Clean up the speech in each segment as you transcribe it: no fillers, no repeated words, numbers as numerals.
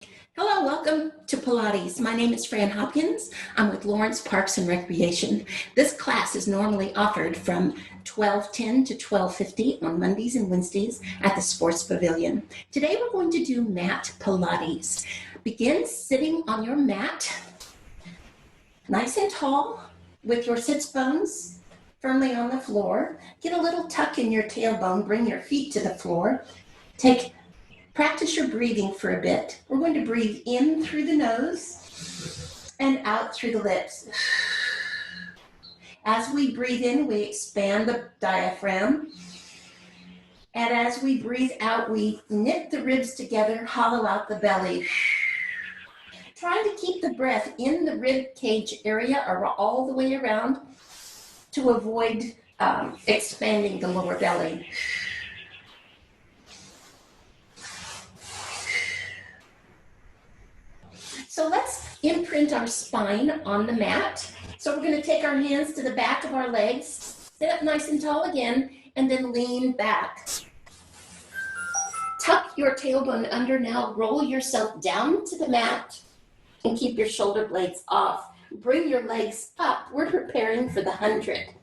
Hello, welcome to Pilates. My name is Fran Hopkins. I'm with Lawrence Parks and Recreation. This class is normally offered from 12:10 to 12:50 on Mondays and Wednesdays at the Sports Pavilion. Today we're going to do mat Pilates. Begin sitting on your mat, nice and tall, with your sits bones firmly on the floor. Get a little tuck in your tailbone, bring your feet to the floor. Practice your breathing for a bit. We're going to breathe in through the nose and out through the lips. As we breathe in, we expand the diaphragm. And as we breathe out, we knit the ribs together, hollow out the belly. Try to keep the breath in the rib cage area or all the way around to avoid expanding the lower belly. So let's imprint our spine on the mat. So we're going to take our hands to the back of our legs, sit up nice and tall again, and then lean back. Tuck your tailbone under now, roll yourself down to the mat, and keep your shoulder blades off. Bring your legs up. We're preparing for the 100.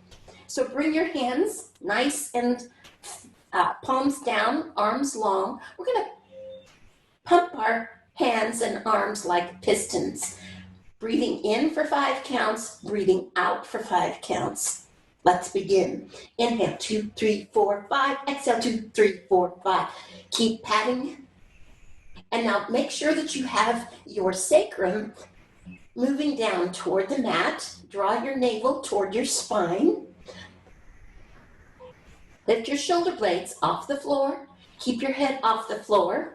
So bring your hands nice and palms down, arms long. We're going to pump our hands and arms like pistons. Breathing in for 5 counts, breathing out for 5 counts. Let's begin. Inhale, 2, 3, 4, 5. Exhale, 2, 3, 4, 5. Keep patting. And now make sure that you have your sacrum moving down toward the mat. Draw your navel toward your spine. Lift your shoulder blades off the floor. Keep your head off the floor.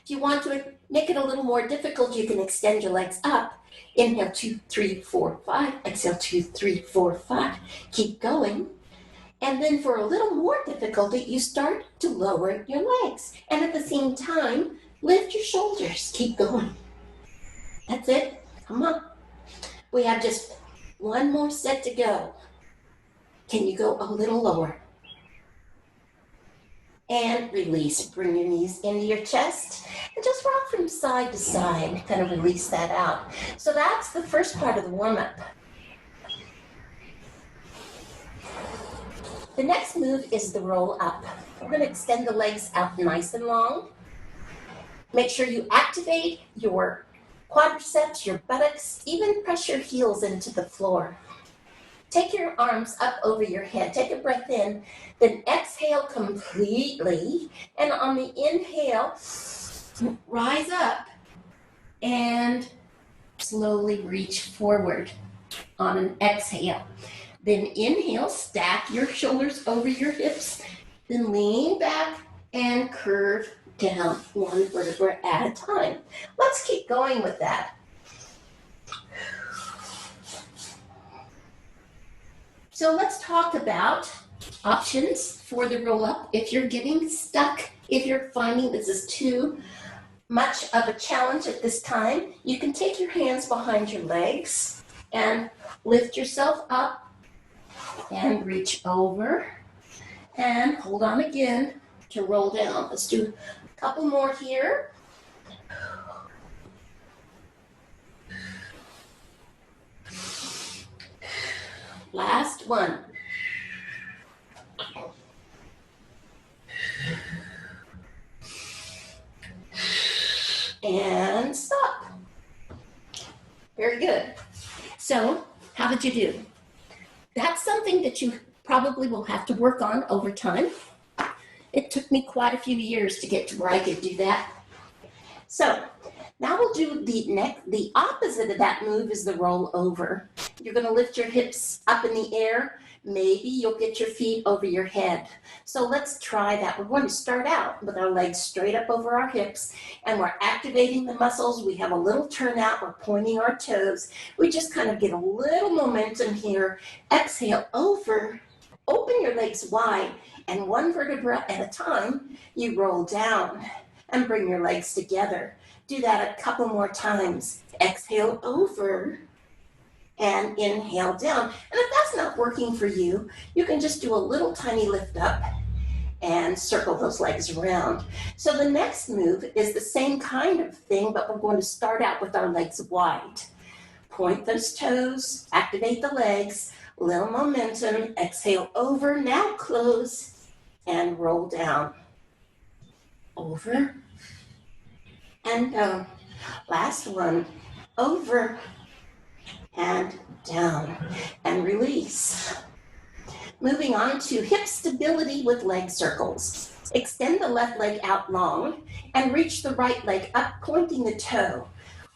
If you want to make it a little more difficult, you can extend your legs up. Inhale, 2, 3, 4, 5. Exhale, 2, 3, 4, 5. Keep going. And then for a little more difficulty, you start to lower your legs. And at the same time, lift your shoulders. Keep going. That's it. Come on. We have just one more set to go. Can you go a little lower? And release. Bring your knees into your chest and just rock from side to side. Kind of release that out. So that's the first part of the warm-up. The next move is the roll up. We're going to extend the legs out nice and long. Make sure you activate your quadriceps, your buttocks, even press your heels into the floor. Take your arms up over your head. Take a breath in, then exhale completely. And on the inhale, rise up and slowly reach forward on an exhale. Then inhale, stack your shoulders over your hips, then lean back and curve down one vertebra at a time. Let's keep going with that. So let's talk about options for the roll-up. If you're getting stuck, if you're finding this is too much of a challenge at this time, you can take your hands behind your legs and lift yourself up and reach over and hold on again to roll down. Let's do a couple more here. Last one. And stop. Very good. So, how did you do? That's something that you probably will have to work on over time. It took me quite a few years to get to where I could do that. So, now we'll do the opposite of that move is the roll over. You're going to lift your hips up in the air. Maybe you'll get your feet over your head. So let's try that. We're going to start out with our legs straight up over our hips, and we're activating the muscles. We have a little turnout. We're pointing our toes. We just kind of get a little momentum here. Exhale over. Open your legs wide, and one vertebra at a time, you roll down and bring your legs together. Do that a couple more times. Exhale over and inhale down. And if that's not working for you, you can just do a little tiny lift up and circle those legs around. So the next move is the same kind of thing, but we're going to start out with our legs wide. Point those toes, activate the legs, little momentum, exhale over, now close, and roll down. Over and down. Last one, over and down, and release. Moving on to hip stability with leg circles. Extend the left leg out long and reach the right leg up, pointing the toe.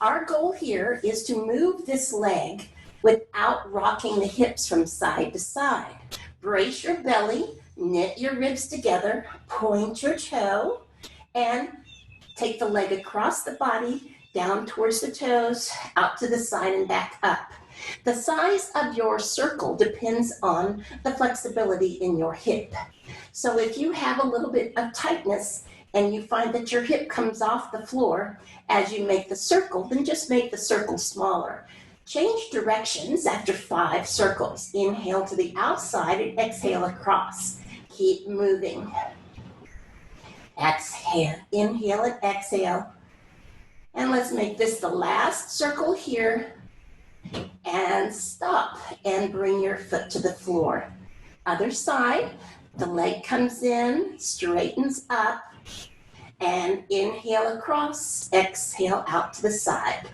Our goal here is to move this leg without rocking the hips from side to side. Brace your belly, knit your ribs together, point your toe, and take the leg across the body, down towards the toes, out to the side and back up. The size of your circle depends on the flexibility in your hip. So if you have a little bit of tightness and you find that your hip comes off the floor as you make the circle, then just make the circle smaller. Change directions after 5 circles. Inhale to the outside and exhale across. Keep moving. Exhale, inhale and exhale. And let's make this the last circle here. And stop and bring your foot to the floor. Other side, the leg comes in, straightens up, and inhale across, exhale out to the side.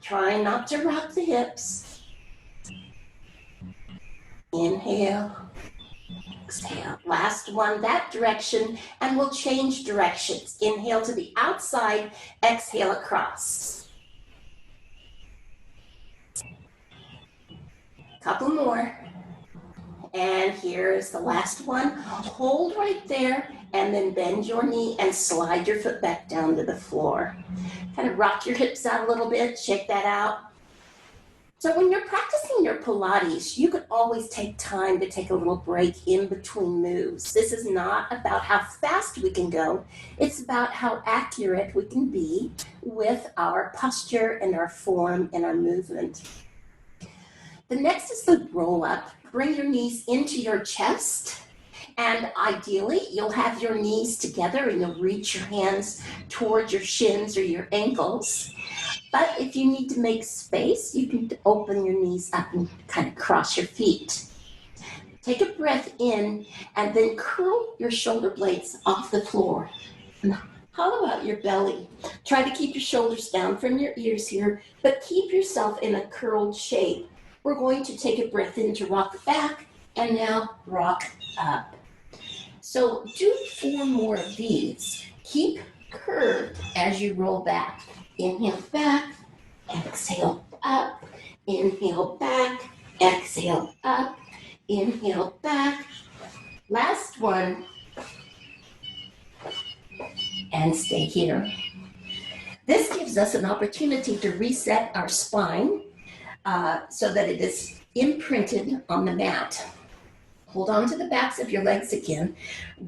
Try not to rock the hips. Inhale, exhale. Last one, that direction, and we'll change directions. Inhale to the outside, exhale across. Couple more. And here is the last one. Hold right there and then bend your knee and slide your foot back down to the floor. Kind of rock your hips out a little bit, shake that out. So when you're practicing your Pilates, you could always take time to take a little break in between moves. This is not about how fast we can go. It's about how accurate we can be with our posture and our form and our movement. The next is the roll up. Bring your knees into your chest, and ideally you'll have your knees together and you'll reach your hands towards your shins or your ankles. But if you need to make space, you can open your knees up and kind of cross your feet. Take a breath in and then curl your shoulder blades off the floor. And hollow out your belly. Try to keep your shoulders down from your ears here, but keep yourself in a curled shape. We're going to take a breath in to rock back and now rock up. So do 4 more of these. Keep curved as you roll back. Inhale back, exhale up, inhale back, exhale up, inhale back. Last one. And stay here. This gives us an opportunity to reset our spine so that it is imprinted on the mat. Hold on to the backs of your legs again.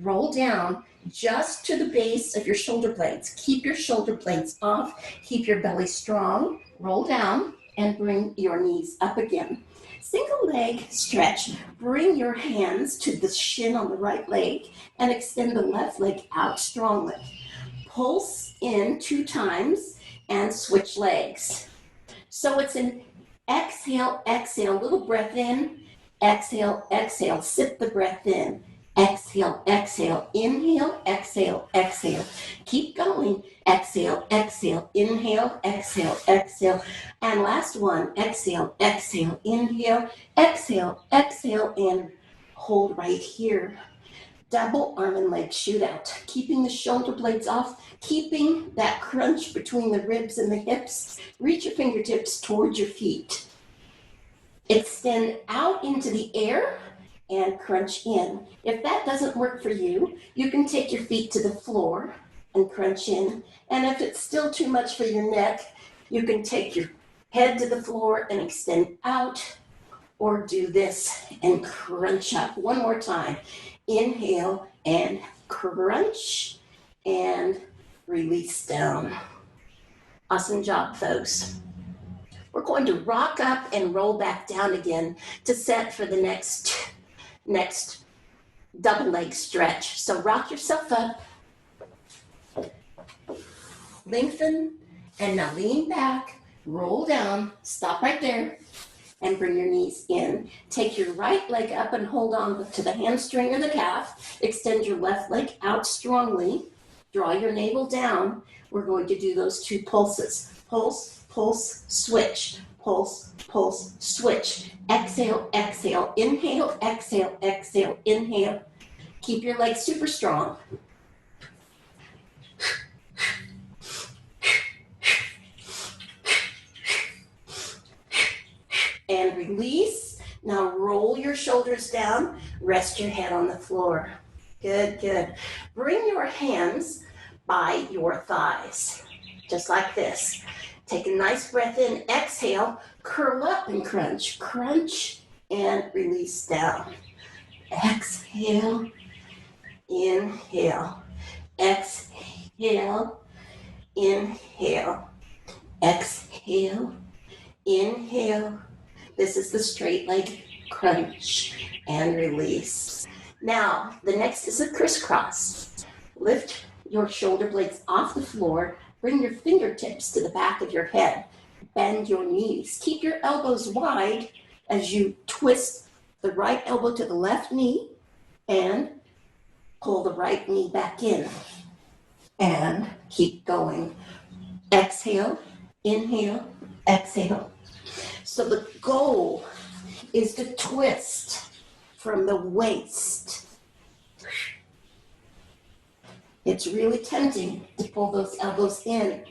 Roll down just to the base of your shoulder blades. Keep your shoulder blades off. Keep your belly strong. Roll down and bring your knees up again. Single leg stretch. Bring your hands to the shin on the right leg and extend the left leg out strongly. Pulse in 2 times and switch legs. So it's an exhale, exhale, little breath in, exhale, exhale, sip the breath in, exhale, exhale, inhale, exhale, exhale. Keep going, exhale, exhale, inhale, exhale, exhale. And last one, exhale, exhale, inhale, exhale, exhale, and hold right here. Double arm and leg shootout, keeping the shoulder blades off, keeping that crunch between the ribs and the hips. Reach your fingertips towards your feet. Extend out into the air and crunch in. If that doesn't work for you, you can take your feet to the floor and crunch in. And if it's still too much for your neck, you can take your head to the floor and extend out, or do this and crunch up. One more time. Inhale and crunch and release down. Awesome job, folks. We're going to rock up and roll back down again to set for the next double leg stretch. So rock yourself up, lengthen, and now lean back, roll down, stop right there, and bring your knees in. Take your right leg up and hold on to the hamstring or the calf. Extend your left leg out strongly. Draw your navel down. We're going to do those 2 pulses. Pulse, pulse, switch. Pulse, pulse, switch. Exhale, exhale, inhale, exhale, exhale, inhale. Keep your legs super strong. And release. Now roll your shoulders down. Rest your head on the floor. Good, good. Bring your hands by your thighs, just like this. Take a nice breath in. Exhale. Curl up and crunch. Crunch and release down. Exhale. Inhale. Exhale. Inhale. Exhale. Inhale. This is the straight leg crunch and release. Now, the next is a crisscross. Lift your shoulder blades off the floor. Bring your fingertips to the back of your head. Bend your knees. Keep your elbows wide as you twist the right elbow to the left knee and pull the right knee back in. And keep going. Exhale, inhale, exhale. So the goal is to twist from the waist. It's really tempting to pull those elbows in.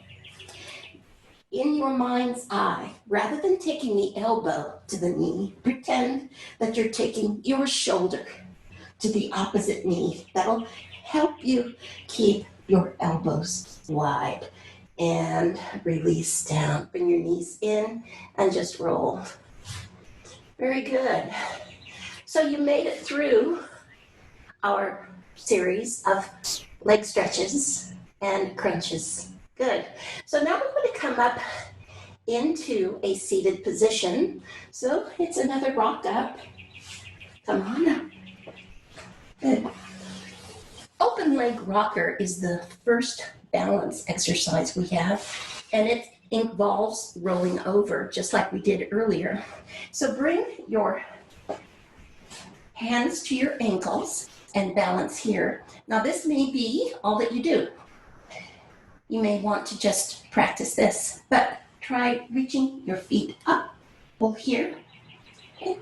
In your mind's eye, rather than taking the elbow to the knee, pretend that you're taking your shoulder to the opposite knee. That'll help you keep your elbows wide. And release down. Bring your knees in and just roll. Very good. So you made it through our series of leg stretches and crunches. Good. So now we're going to come up into a seated position. So it's another rock up. Come on up. Good. Open leg rocker is the first balance exercise we have, and it involves rolling over just like we did earlier. So bring your hands to your ankles and balance here. Now this may be all that you do. You may want to just practice this, but try reaching your feet up. Pull here, okay,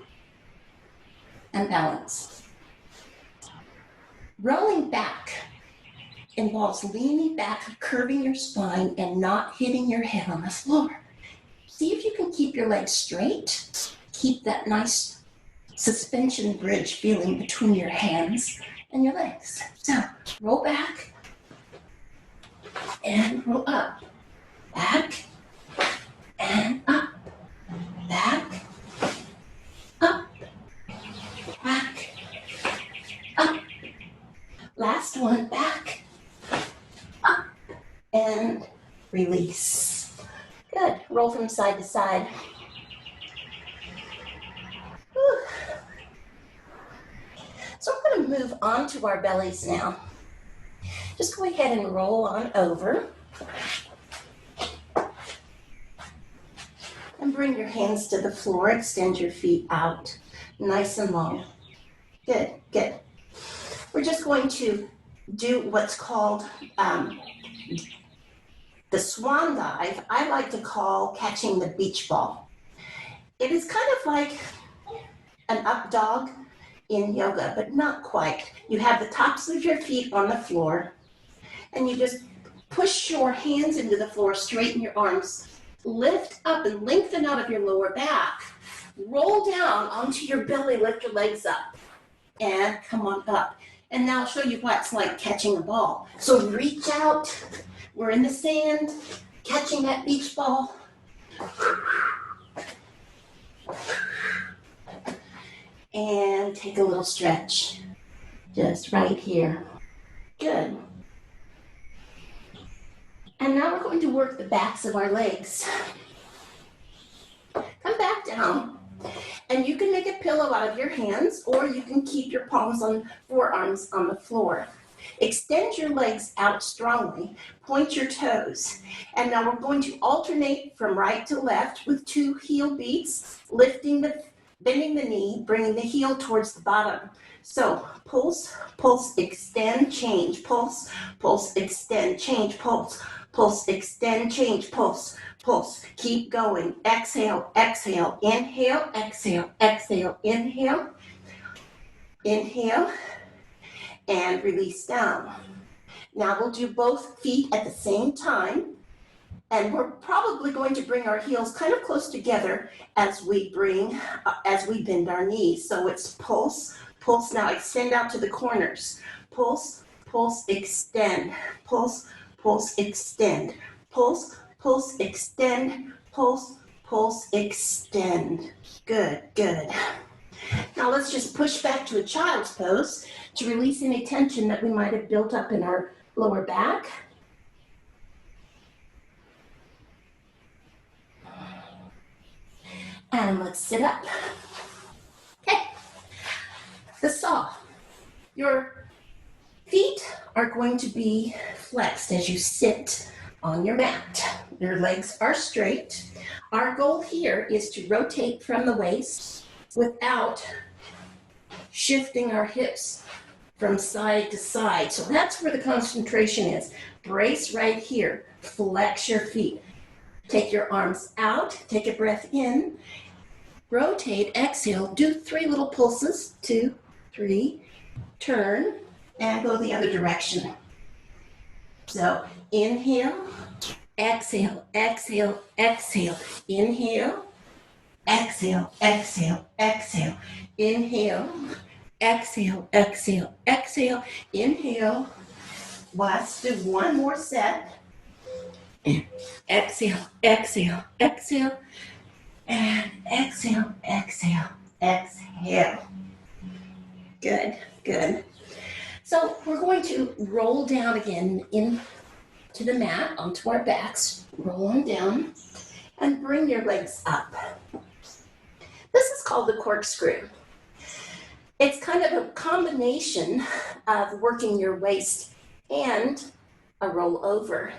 and balance. Rolling back involves leaning back, curving your spine, and not hitting your head on the floor. See if you can keep your legs straight. Keep that nice suspension bridge feeling between your hands and your legs. So roll back and roll up. Back and up. Back, up, back, up. Last one, back, up, and release. Good. Roll from side to side. Whew. So we're going to move on to our bellies now. Just go ahead and roll on over. And bring your hands to the floor. Extend your feet out nice and long. Good, good. We're just going to do what's called the Swan Dive. I like to call catching the beach ball. It is kind of like an up dog in yoga, but not quite. You have the tops of your feet on the floor, and you just push your hands into the floor, straighten your arms, lift up and lengthen out of your lower back. Roll down onto your belly, lift your legs up, and come on up. And now I'll show you what it's like catching a ball. So reach out. We're in the sand, catching that beach ball. And take a little stretch. Just right here. Good. And now we're going to work the backs of our legs. Come back down And you can make a pillow out of your hands, or you can keep your forearms on the floor. Extend your legs out strongly, point your toes. And now we're going to alternate from right to left with 2 heel beats, bending the knee, bringing the heel towards the bottom. So pulse, pulse, extend, change, pulse, pulse, extend, change, pulse, pulse, extend, change, pulse, pulse. Keep going. Exhale, exhale, inhale, exhale, exhale, inhale, inhale, and release down. Now we'll do both feet at the same time, and we're probably going to bring our heels kind of close together as we bend our knees. So it's pulse, pulse. Now extend out to the corners. Pulse, pulse, extend. Pulse, pulse, extend. Pulse, pulse, extend. Pulse, pulse, extend. Good, good. Now let's just push back to a child's pose to release any tension that we might have built up in our lower back. And let's sit up. Okay. The saw. Your feet are going to be flexed as you sit on your mat. Your legs are straight. Our goal here is to rotate from the waist without shifting our hips from side to side. So that's where the concentration is. Brace right here. Flex your feet. Take your arms out. Take a breath in. Rotate, exhale. Do 3 little pulses. 2, 3. Turn and go the other direction. So inhale, exhale, exhale, exhale. Inhale, exhale, exhale, exhale. Inhale, exhale, exhale, exhale. Inhale. Let's do one more set. Exhale, exhale, exhale. And exhale, exhale, exhale. Good, good. So we're going to roll down again into the mat, onto our backs. Roll on down and bring your legs up. This is called the corkscrew. It's kind of a combination of working your waist and a roll over.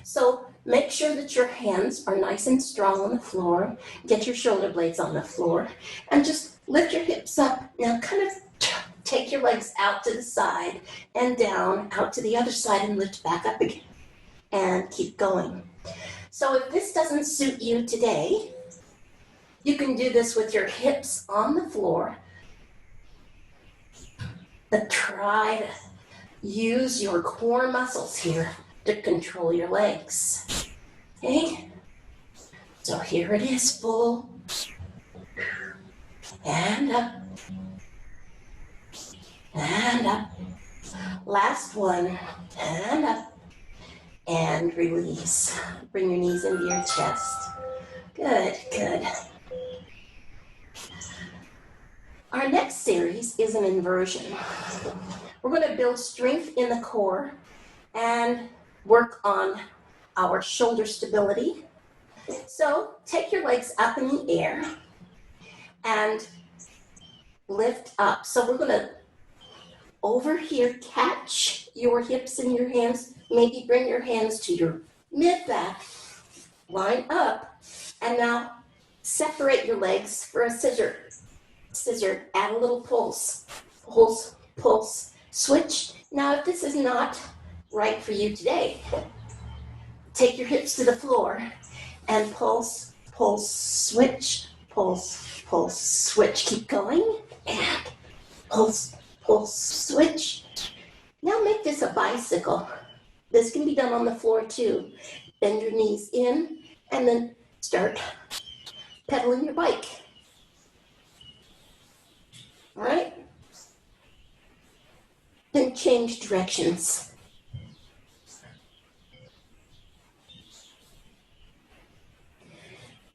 So make sure that your hands are nice and strong on the floor. Get your shoulder blades on the floor and just lift your hips up. Now kind of take your legs out to the side and down, out to the other side and lift back up again. And keep going. So if this doesn't suit you today, you can do this with your hips on the floor. But try to use your core muscles here to control your legs. Okay? So here it is, full. And up. And up. Last one. And up. And release. Bring your knees into your chest. Good, good. Our next series is an inversion. We're going to build strength in the core and work on our shoulder stability. So take your legs up in the air and lift up. So we're going to over here catch your hips in your hands. Maybe bring your hands to your mid-back, line up, and now separate your legs for a scissor. Scissor, add a little pulse, pulse, pulse, switch. Now if this is not right for you today, take your hips to the floor and pulse, pulse, switch, pulse, pulse, switch. Keep going and pulse, pulse, switch. Now make this a bicycle. This can be done on the floor too. Bend your knees in and then start pedaling your bike. All right? Then change directions.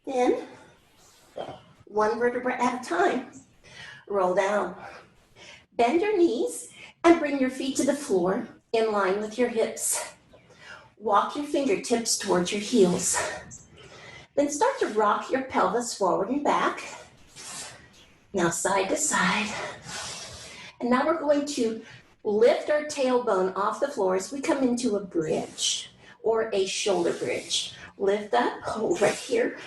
Then, one vertebra at a time, roll down. Bend your knees and bring your feet to the floor in line with your hips. Walk your fingertips towards your heels. Then start to rock your pelvis forward and back. Now side to side. And now we're going to lift our tailbone off the floor as we come into a bridge or a shoulder bridge. Lift up, hold right here.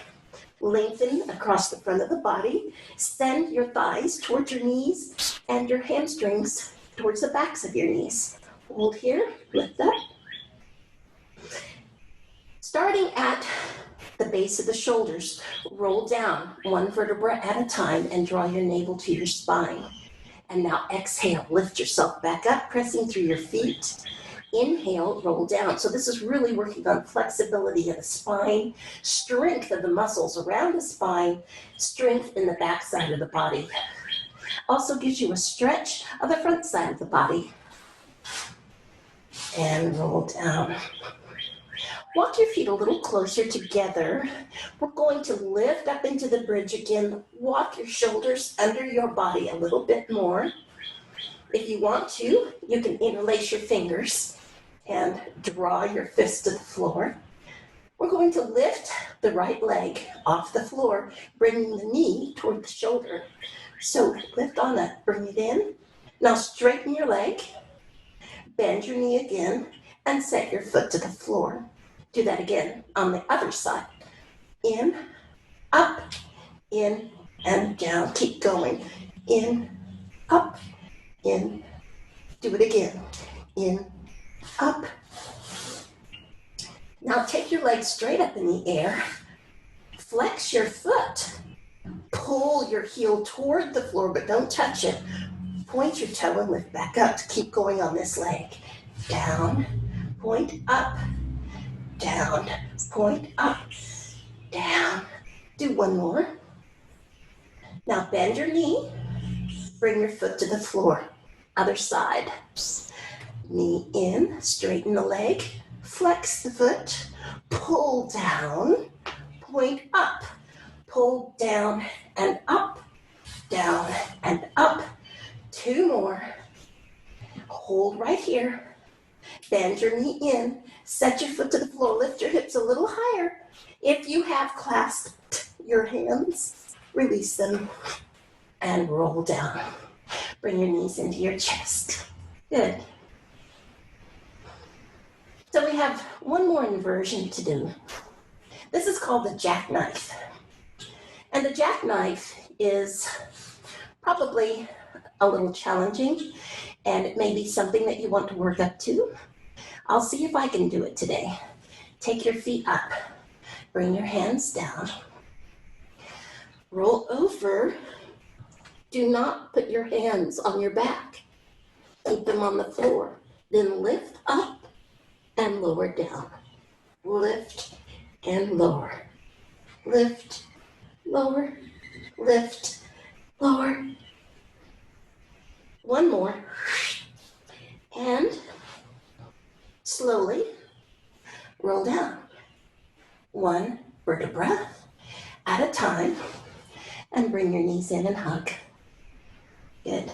Lengthen across the front of the body. Send your thighs towards your knees and your hamstrings towards the backs of your knees. Hold here, lift up. Starting at the base of the shoulders, roll down one vertebra at a time and draw your navel to your spine. And now exhale, lift yourself back up, pressing through your feet. Inhale, roll down. So this is really working on flexibility of the spine, strength of the muscles around the spine, strength in the back side of the body. Also gives you a stretch of the front side of the body. And roll down. Walk your feet a little closer together. We're going to lift up into the bridge again. Walk your shoulders under your body a little bit more. If you want to, you can interlace your fingers and draw your fist to the floor. We're going to lift the right leg off the floor, bringing the knee toward the shoulder. So lift on up, bring it in. Now straighten your leg, bend your knee again, and set your foot to the floor. Do that again on the other side. In, up, in, and down. Keep going. In, up, in. Do it again. In, up. Now take your leg straight up in the air. Flex your foot. Pull your heel toward the floor, but don't touch it. Point your toe and lift back up to keep going on this leg. Down, point up, down, point up, down. Do one more. Now bend your knee. Bring your foot to the floor. Other side. Knee in, straighten the leg, flex the foot, pull down, point up, pull down and up, down and up. Two more. Hold right here. Bend your knee in, set your foot to the floor, lift your hips a little higher. If you have clasped your hands, release them and roll down. Bring your knees into your chest. Good. So we have one more inversion to do. This is called the jackknife. And the jackknife is probably a little challenging, and it may be something that you want to work up to. I'll see if I can do it today. Take your feet up. Bring your hands down. Roll over. Do not put your hands on your back. Keep them on the floor. Then lift up and lower down. Lift and lower. Lift, lower, lift, lower. One more. And slowly roll down. One vertebra at a time. And bring your knees in and hug. Good.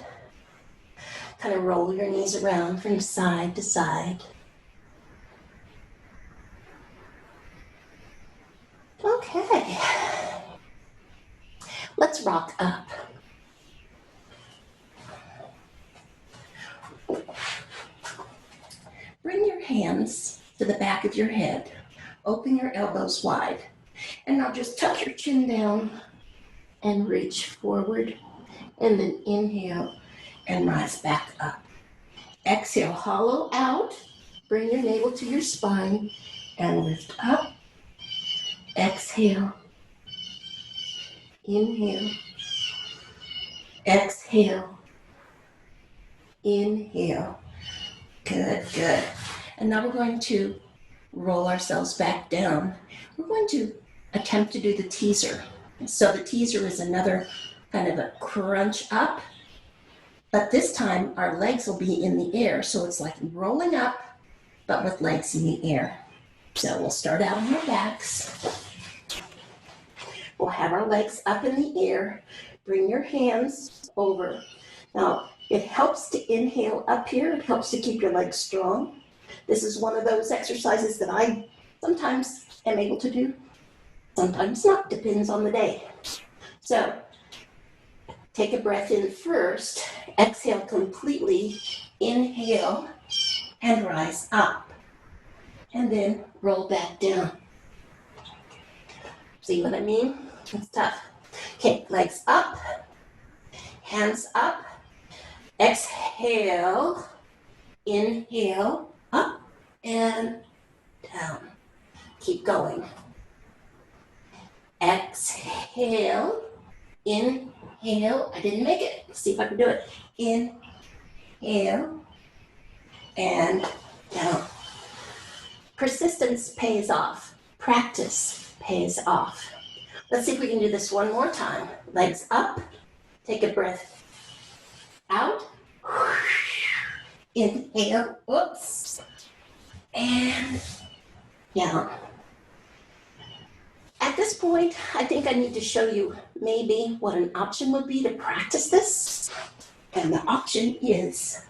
Kind of roll your knees around from side to side. Okay. Let's rock up. Bring your hands to the back of your head. Open your elbows wide. And now just tuck your chin down and reach forward. And then inhale and rise back up. Exhale, hollow out. Bring your navel to your spine and lift up. Exhale. Inhale. Exhale. Inhale. Good, good. And now we're going to roll ourselves back down. We're going to attempt to do the teaser. So the teaser is another kind of a crunch up, but this time our legs will be in the air. So it's like rolling up, but with legs in the air. So we'll start out on our backs. We'll have our legs up in the air. Bring your hands over. Now, it helps to inhale up here. It helps to keep your legs strong. This is one of those exercises that I sometimes am able to do. Sometimes not, depends on the day. So, Take a breath in first. Exhale completely. Inhale and rise up. And then roll back down. See what I mean? It's tough. Okay, legs up, hands up. Exhale, inhale, up and down. Keep going. Exhale, inhale. I didn't make it. Let's see if I can do it. Inhale and down. Persistence pays off. Practice pays off. Let's see if we can do this one more time. Legs up. Take a breath out. Inhale. Oops. And down. At this point, I think I need to show you maybe what an option would be to practice this. And the option is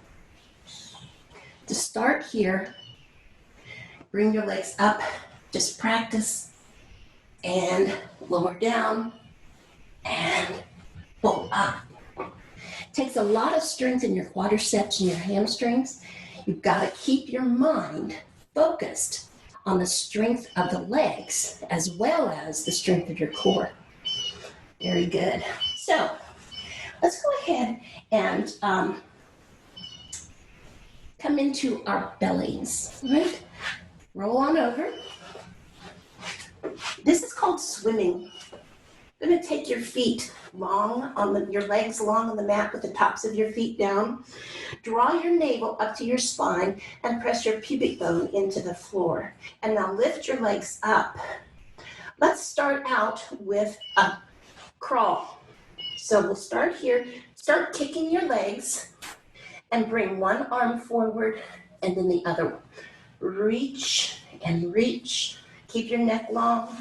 to start here, bring your legs up, just practice, and lower down, and pull up. It takes a lot of strength in your quadriceps and your hamstrings. You've got to keep your mind focused on the strength of the legs as well as the strength of your core. Very good. So let's go ahead and come into our bellies, right? Roll on over. This is called swimming. You're going to take your feet long your legs long on the mat with the tops of your feet down. Draw your navel up to your spine and press your pubic bone into the floor. And now lift your legs up. Let's start out with a crawl. So we'll start here. Start kicking your legs and bring one arm forward and then the other one. Reach and reach. Keep your neck long.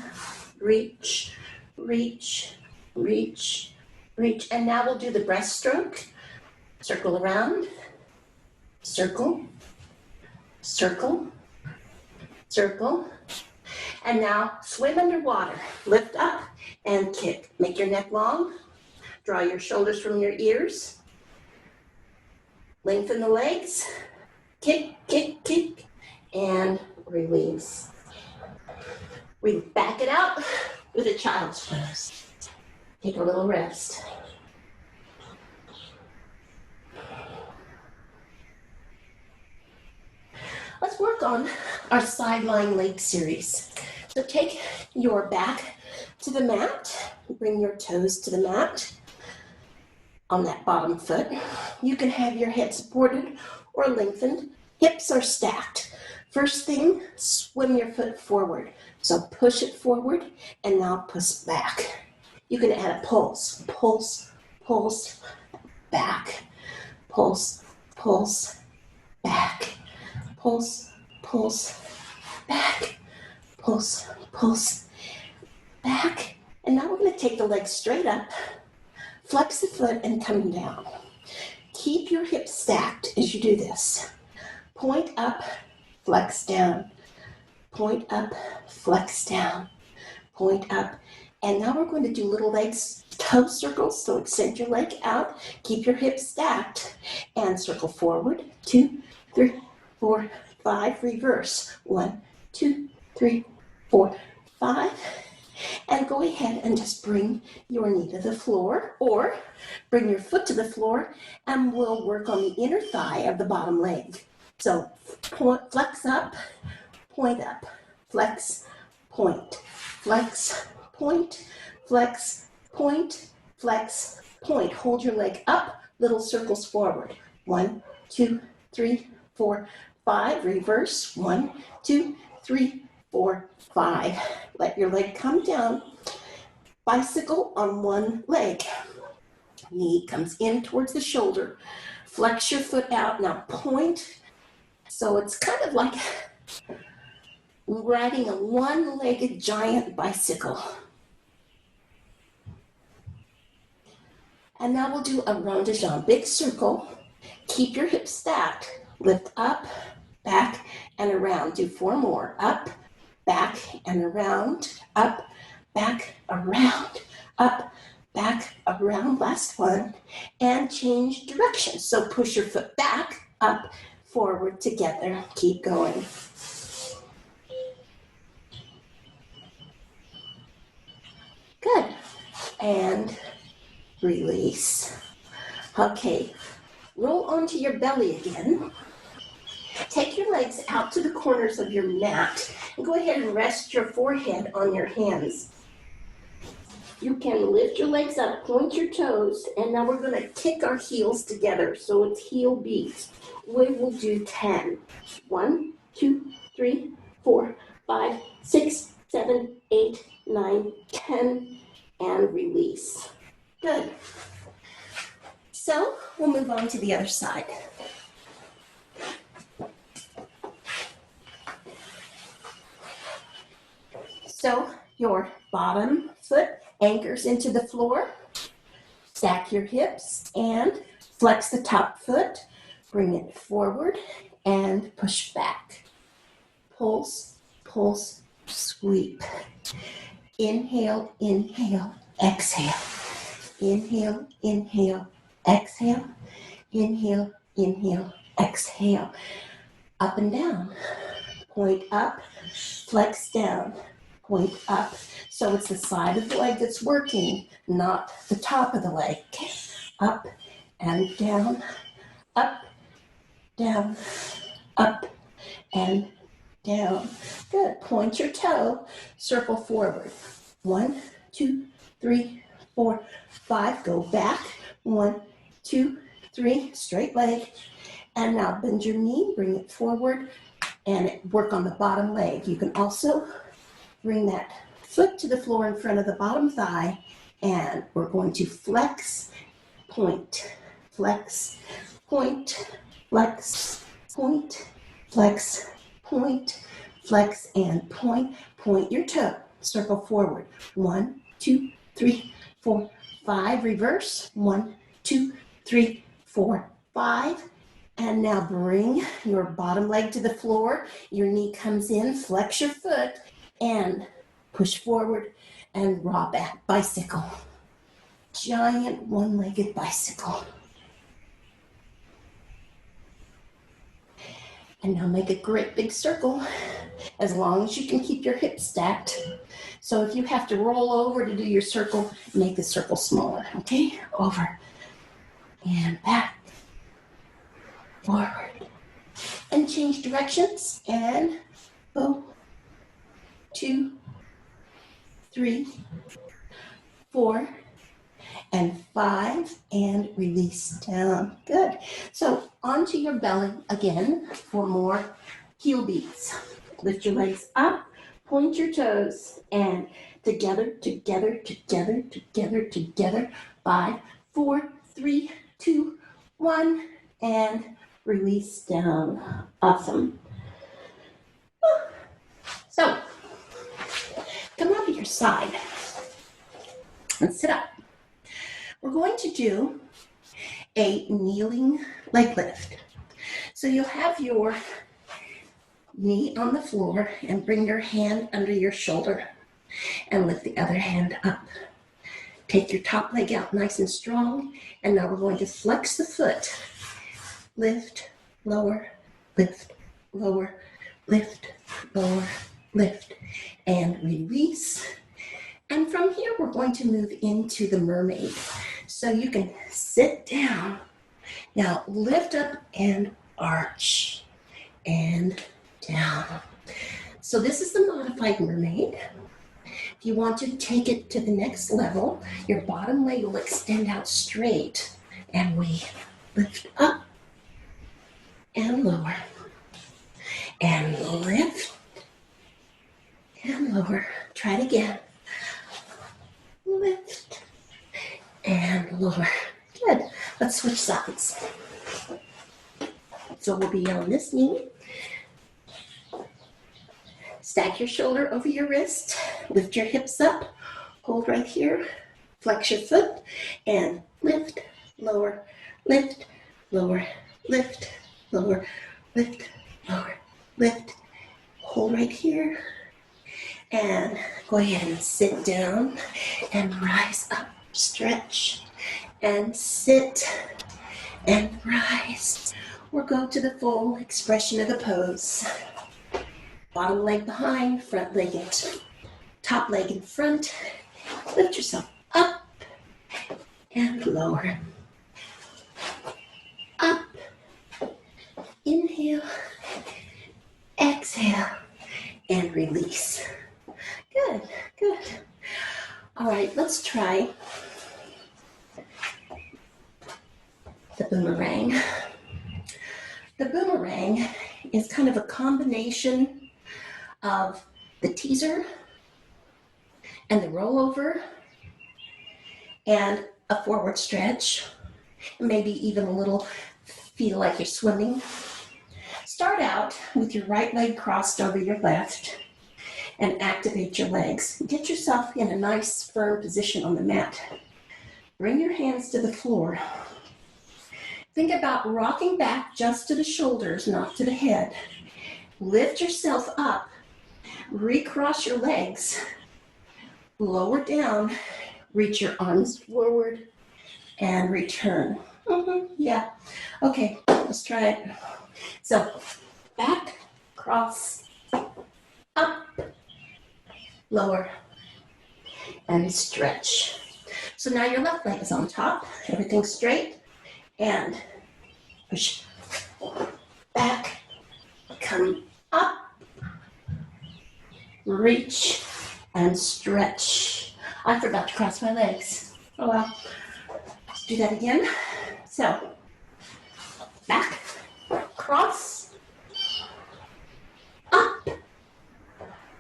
Reach, reach, reach, reach. And now we'll do the breaststroke. Circle around. Circle, circle, circle. And now swim underwater. Lift up and kick. Make your neck long. Draw your shoulders from your ears. Lengthen the legs. Kick, kick, kick. And release. We back it out with a child's pose. Take a little rest. Let's work on our sideline leg series. So take your back to the mat. Bring your toes to the mat on that bottom foot. You can have your head supported or lengthened. Hips are stacked. First thing, swim your foot forward. So push it forward and now push back. You can add a pulse. Pulse, pulse, back. Pulse, pulse, back. Pulse, pulse, back. Pulse, pulse, back. And now we're going to take the legs straight up. Flex the foot and come down. Keep your hips stacked as you do this. Point up, flex down. Point up, flex down. Point up. And now we're going to do little legs, toe circles. So extend your leg out. Keep your hips stacked. And circle forward. 2, 3, 4, 5. Reverse. 1, 2, 3, 4, 5. And go ahead and just bring your knee to the floor or bring your foot to the floor and we'll work on the inner thigh of the bottom leg. So flex up, point up, flex, point, flex, point, flex, point, flex, point. Hold your leg up, little circles forward. 1, 2, 3, 4, 5. Reverse. 1, 2, 3, 4, 5. Let your leg come down. Bicycle on one leg. Knee comes in towards the shoulder. Flex your foot out. Now point. So it's kind of like riding a one-legged giant bicycle. And now we'll do a rond de jambe. Big circle. Keep your hips stacked. Lift up, back, and around. Do 4 more. Up, back, and around. Up, back, around. Up, back around, last one, and change direction. So push your foot back, up, forward, together. Keep going. Good. And release. Okay, roll onto your belly again. Take your legs out to the corners of your mat and go ahead and rest your forehead on your hands. You can lift your legs up, point your toes, and now we're going to kick our heels together. So it's heel beats. We will do 10. 1, 2, 3, 4, 5, 6, 7, 8, 9, 10, and release. Good. So we'll move on to the other side. So your bottom foot anchors into the floor. Stack your hips and flex the top foot. Bring it forward and push back. Pulse, pulse, sweep. Inhale, inhale, exhale. Inhale, inhale, exhale. Inhale, inhale, exhale. Up and down. Point up, flex down. Point up. So it's the side of the leg that's working, not the top of the leg. Up and down, up, down, up, and down. Good. Point your toe, circle forward. 1, 2, 3, 4, 5. Go back. 1, 2, 3. Straight leg. And now bend your knee, bring it forward, and work on the bottom leg. You can also bring that foot to the floor in front of the bottom thigh, and we're going to flex, point, flex, point, flex, point, flex, point, flex, and point. Point your toe, circle forward. 1, 2, 3, 4, 5. Reverse. 1, 2, 3, 4, 5. And now bring your bottom leg to the floor. Your knee comes in, flex your foot, and push forward and raw back bicycle. Giant one-legged bicycle. And now make a great big circle, as long as you can keep your hips stacked. So if you have to roll over to do your circle, make the circle smaller, okay? Over and back, forward. And change directions, and go. 2, 3, 4, and 5, and release down. Good. So onto your belly again for more heel beats. Lift your legs up, point your toes, and together, together, together, together, together. 5, 4, 3, 2, 1, and release down. Awesome. So come onto your side and sit up. We're going to do a kneeling leg lift. So you'll have your knee on the floor and bring your hand under your shoulder and lift the other hand up. Take your top leg out nice and strong, and now we're going to flex the foot. Lift, lower, lift, lower, lift, lower, lift, and release. And from here, we're going to move into the mermaid. So you can sit down. Now lift up and arch and down. So this is the modified mermaid. If you want to take it to the next level, your bottom leg will extend out straight, and we lift up and lower, and lift and lower. Try it again. Lift and lower. Good. Let's switch sides. So we'll be on this knee. Stack your shoulder over your wrist. Lift your hips up. Hold right here. Flex your foot and lift, lower, lift, lower, lift, lower, lift, lower, lift. Hold right here. And go ahead and sit down and rise up stretch, and sit, and rise, or go to the full expression of the pose. Bottom leg behind, front leg in, top leg in front. Lift yourself up and lower. Up, inhale, exhale, and release. Good, good. All right, let's try the boomerang. The boomerang is kind of a combination of the teaser and the rollover and a forward stretch, maybe even a little feel like you're swimming. Start out with your right leg crossed over your left and activate your legs. Get yourself in a nice firm position on the mat. Bring your hands to the floor. Think about rocking back just to the shoulders, not to the head. Lift yourself up, recross your legs, lower down, reach your arms forward, and return. Yeah. Okay, let's try it. So, back, cross, up, lower, and stretch. So now your left leg is on top, everything's straight, and push back, come up, reach, and stretch. I forgot to cross my legs. Oh well. Let's do that again. So, back, cross, up,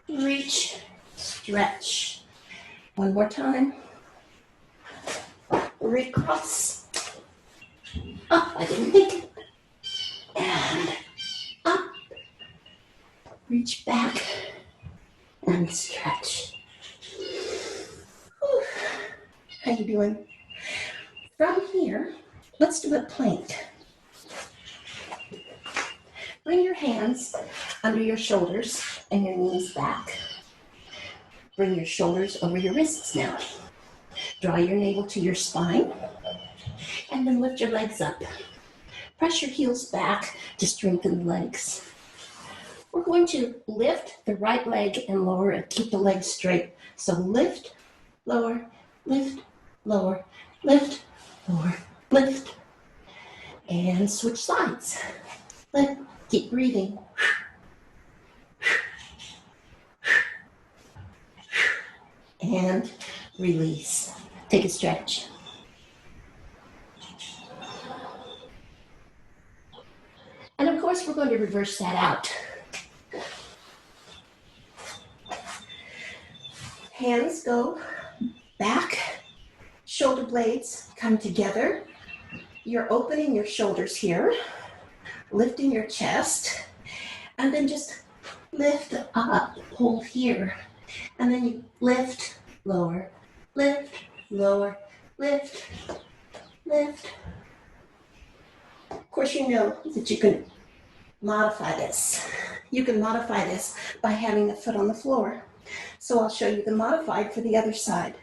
reach, stretch. One more time. Recross. Up, I didn't make it. And up. Reach back and stretch. Whew. How you doing? From here, let's do a plank. Bring your hands under your shoulders and your knees back. Bring your shoulders over your wrists now. Draw your navel to your spine, and then lift your legs up. Press your heels back to strengthen the legs. We're going to lift the right leg and lower it. Keep the legs straight. So lift, lower, lift, lower, lift, lower, lift. And switch sides. Keep breathing. And release. Take a stretch. And of course, we're going to reverse that out. Hands go back, shoulder blades come together. You're opening your shoulders here, lifting your chest, and then just lift up, hold here. And then you lift, lower, lift, lower, lift, lift. Of course, you know that you can modify this. You can modify this by having a foot on the floor. So I'll show you the modified for the other side.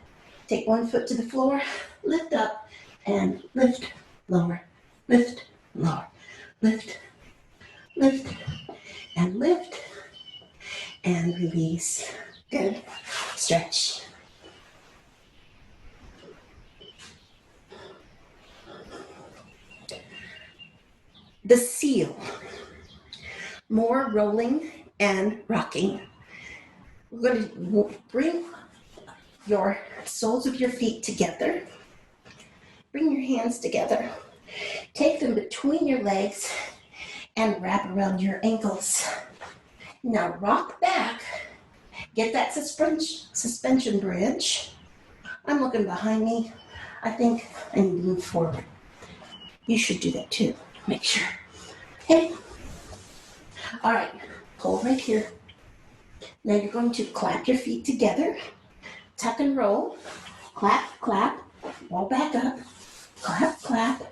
Take one foot to the floor, lift up, and lift, lower, lift, lower, lift, lift, and lift, and release. Good. Stretch. The seal. More rolling and rocking. We're going to bring your soles of your feet together. Bring your hands together. Take them between your legs and wrap around your ankles. Now rock back. Get that suspension bridge. I'm looking behind me. I think I need to move forward. You should do that too. Make sure. Okay. All right. Hold right here. Now you're going to clap your feet together. Tuck and roll. Clap, clap. Roll back up. Clap, clap.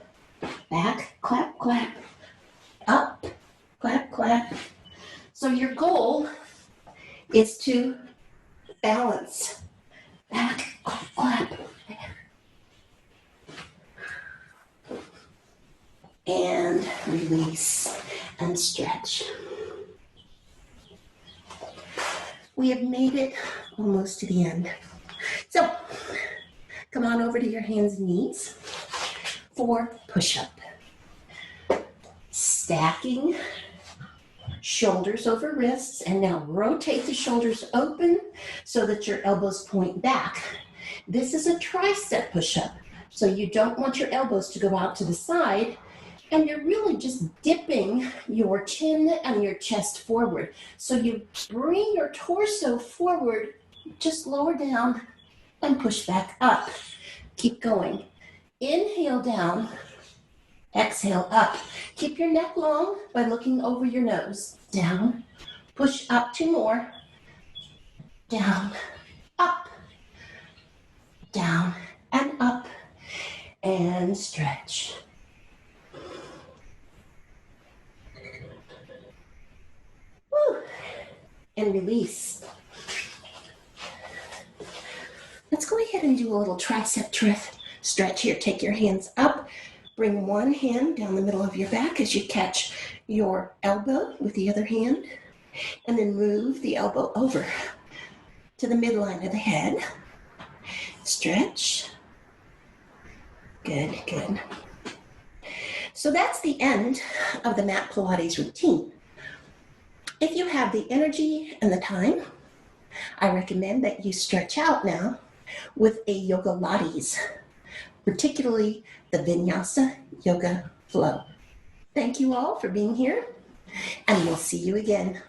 Back, clap, clap. Up, clap, clap. So your goal is to balance. Back, clap, clap. stretch. We have made it almost to the end. So come on over to your hands and knees for push-up. Stacking shoulders over wrists, and now rotate the shoulders open so that your elbows point back. This is a tricep push-up, so you don't want your elbows to go out to the side, and you're really just dipping your chin and your chest forward. So you bring your torso forward, just lower down and push back up. Keep going. Inhale down, exhale up. Keep your neck long by looking over your nose. Down, push up, 2 more. Down, up, down, and up, and stretch. Woo. And release. Let's go ahead and do a little tricep Trif stretch here. Take your hands up. Bring one hand down the middle of your back as you catch your elbow with the other hand, and then move the elbow over to the midline of the head. Stretch. Good, good. So that's the end of the mat Pilates routine. If you have the energy and the time, I recommend that you stretch out now with a yoga Pilates, particularly the Vinyasa Yoga Flow. Thank you all for being here, and we'll see you again